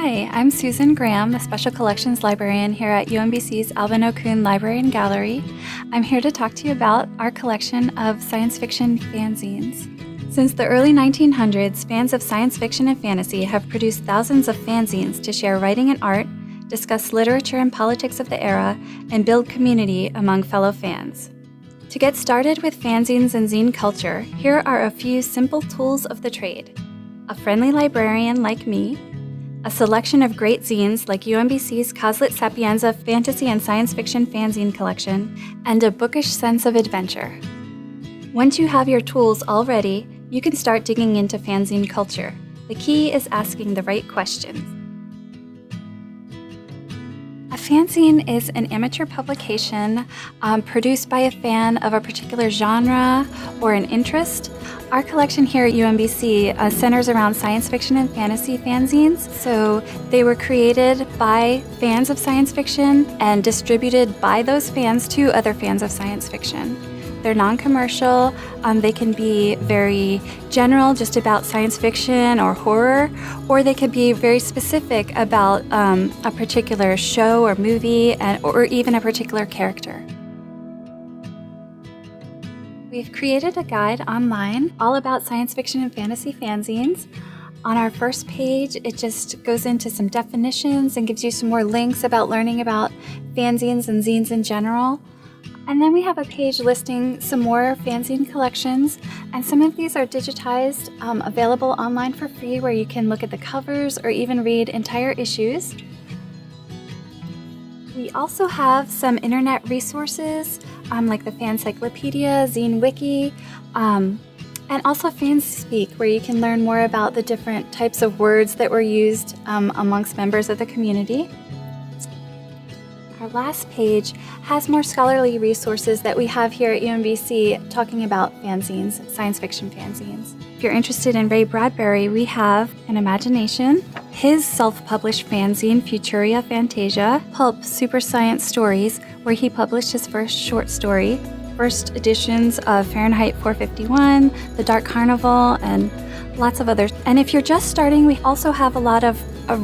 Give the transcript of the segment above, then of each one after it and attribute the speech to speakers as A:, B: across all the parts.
A: Hi, I'm Susan Graham, the Special Collections Librarian here at UMBC's Alvin O'Kuhn Library and Gallery. I'm here to talk to you about our collection of science fiction fanzines. Since the early 1900s, fans of science fiction and fantasy have produced thousands of fanzines to share writing and art, discuss literature and politics of the era, and build community among fellow fans. To get started with fanzines and zine culture, here are a few simple tools of the trade. A friendly librarian like me, a selection of great zines like UMBC's Coslet Sapienza Fantasy and Science Fiction Fanzine Collection, and a bookish sense of adventure. Once you have your tools all ready, you can start digging into fanzine culture. The key is asking the right questions. A fanzine is an amateur publication produced by a fan of a particular genre or an interest. Our collection here at UMBC centers around science fiction and fantasy fanzines. So they were created by fans of science fiction and distributed by those fans to other fans of science fiction. They're non-commercial. They can be very general, just about science fiction or horror, or they could be very specific about a particular show or movie or even a particular character. We've created a guide online all about science fiction and fantasy fanzines. On our first page, it just goes into some definitions and gives you some more links about learning about fanzines and zines in general. And then we have a page listing some more fanzine collections, and some of these are digitized, available online for free, where you can look at the covers or even read entire issues. We also have some internet resources like the Fancyclopedia, Zine Wiki, and also Fanspeak, where you can learn more about the different types of words that were used amongst members of the community. Our last page has more scholarly resources that we have here at UMBC talking about fanzines, science fiction fanzines. If you're interested in Ray Bradbury, we have An Imagination, his self-published fanzine, Futuria Fantasia, Pulp Super Science Stories, where he published his first short story, first editions of Fahrenheit 451, The Dark Carnival, and lots of others. And if you're just starting, we also have a lot of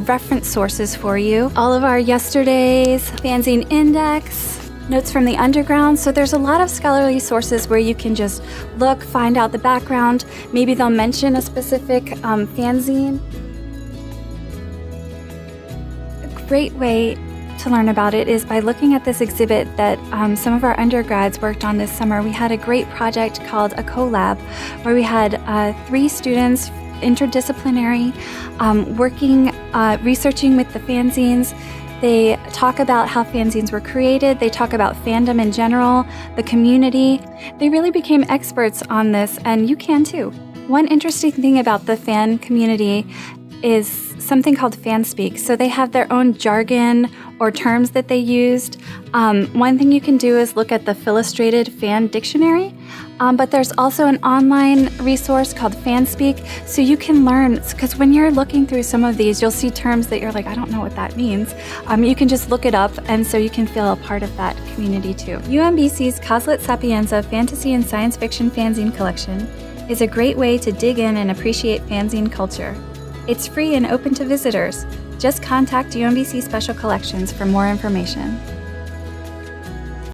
A: reference sources for you. All of our yesterdays, fanzine index, notes from the underground. So there's a lot of scholarly sources where you can just look, find out the background. Maybe they'll mention a specific fanzine. A great way to learn about it is by looking at this exhibit that some of our undergrads worked on this summer. We had a great project called a collab, where we had 3 students, interdisciplinary, working, researching with the fanzines. They talk about how fanzines were created. They talk about fandom in general, the community. They really became experts on this, and you can too. One interesting thing about the fan community is something called Fanspeak. So they have their own jargon or terms that they used. One thing you can do is look at the Illustrated Fan Dictionary, but there's also an online resource called Fanspeak, so you can learn, because when you're looking through some of these, you'll see terms that you're like, I don't know what that means. You can just look it up, and so you can feel a part of that community too. UMBC's Coslet Sapienza Fantasy and Science Fiction Fanzine Collection is a great way to dig in and appreciate fanzine culture. It's free and open to visitors. Just contact UMBC Special Collections for more information.